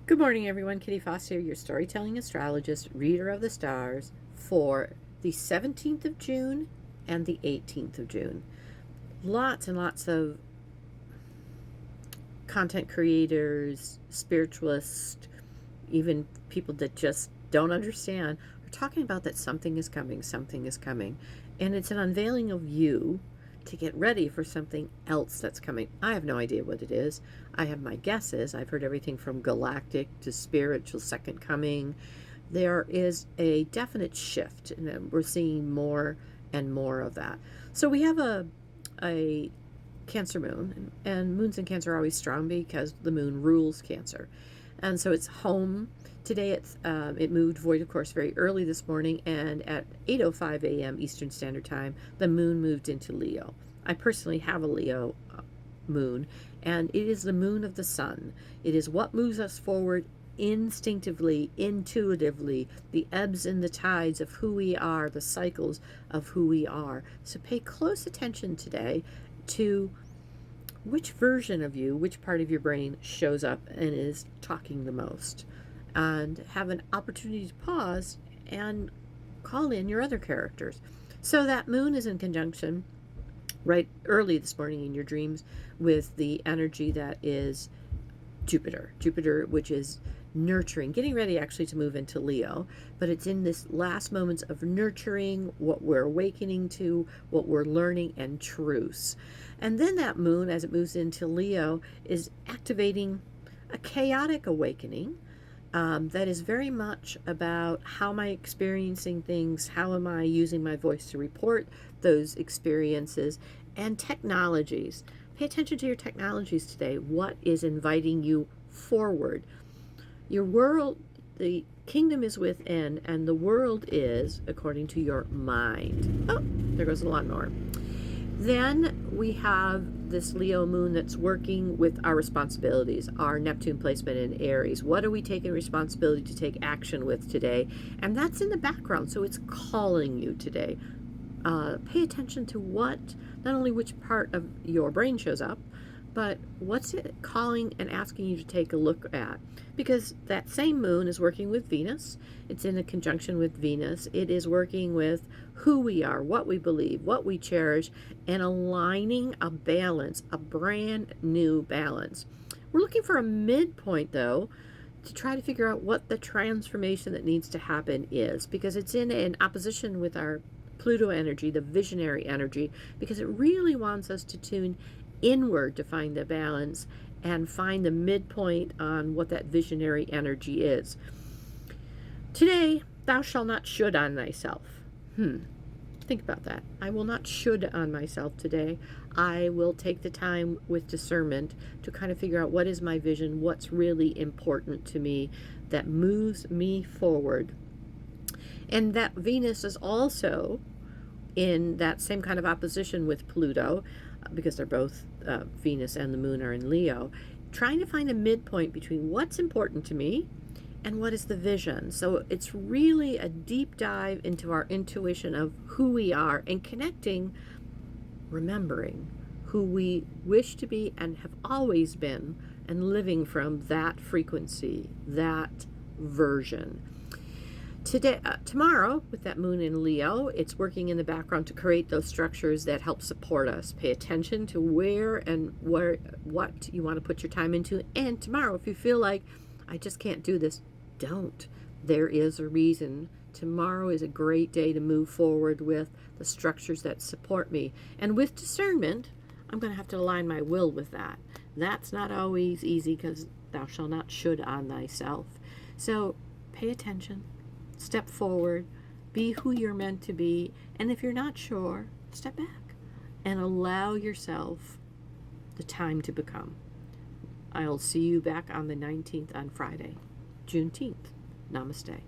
Good morning, everyone. Kitty Foss here, your storytelling astrologist, reader of the stars for the 17th of June and the 18th of June. Lots and lots of content creators, spiritualists, even people that just don't understand are talking about that something is coming, something is coming. And it's an unveiling of you to get ready for something else that's coming. I have no idea what it is. I have my guesses. I've heard everything from galactic to spiritual second coming. There is a definite shift, and we're seeing more and more of that. So we have a Cancer moon, and moons in Cancer are always strong because the moon rules Cancer. And so it's home. Today it moved void, of course, very early this morning, and at 8:05 a.m. Eastern Standard Time, the moon moved into Leo. I personally have a Leo moon, and it is the moon of the sun. It is what moves us forward instinctively, intuitively, the ebbs and the tides of who we are, the cycles of who we are. So pay close attention today to which version of you, which part of your brain shows up and is talking the most, and have an opportunity to pause and call in your other characters. So that moon is in conjunction right early this morning in your dreams with the energy that is Jupiter, which is nurturing, getting ready actually to move into Leo, but it's in this last moments of nurturing what we're awakening to, what we're learning, and truce. And then that moon, as it moves into Leo, is activating a chaotic awakening. That is very much about how am I experiencing things, how am I using my voice to report those experiences, and technologies. Pay attention to your technologies today. What is inviting you forward? Your world, the kingdom is within, and the world is according to your mind. Oh, there goes the lawnmower. Then we have this Leo moon that's working with our responsibilities, our Neptune placement in Aries. What are we taking responsibility to take action with today? And that's in the background, so it's calling you today. Pay attention to what, not only which part of your brain shows up, but what's it calling and asking you to take a look at? Because that same moon is working with Venus. It's in a conjunction with Venus. It is working with who we are, what we believe, what we cherish, and aligning a balance, a brand new balance. We're looking for a midpoint, though, to try to figure out what the transformation that needs to happen is, because it's in an opposition with our Pluto energy, the visionary energy, because it really wants us to tune inward to find the balance and find the midpoint on what that visionary energy is. Today, thou shalt not should on thyself. Think about that. I will not should on myself today. I will take the time with discernment to kind of figure out what is my vision, what's really important to me that moves me forward. And that Venus is also in that same kind of opposition with Pluto, because they're both Venus and the moon are in Leo, trying to find a midpoint between what's important to me and what is the vision. So it's really a deep dive into our intuition of who we are and connecting, remembering who we wish to be and have always been, and living from that frequency, that version. Tomorrow, with that moon in Leo, it's working in the background to create those structures that help support us. Pay attention to where and what you want to put your time into. And tomorrow, if you feel like, I just can't do this, don't. There is a reason. Tomorrow is a great day to move forward with the structures that support me. And with discernment, I'm going to have to align my will with that. That's not always easy, because thou shalt not should on thyself. So pay attention. Step forward, be who you're meant to be, and if you're not sure, step back and allow yourself the time to become. I'll see you back on the 19th on Friday, Juneteenth. Namaste.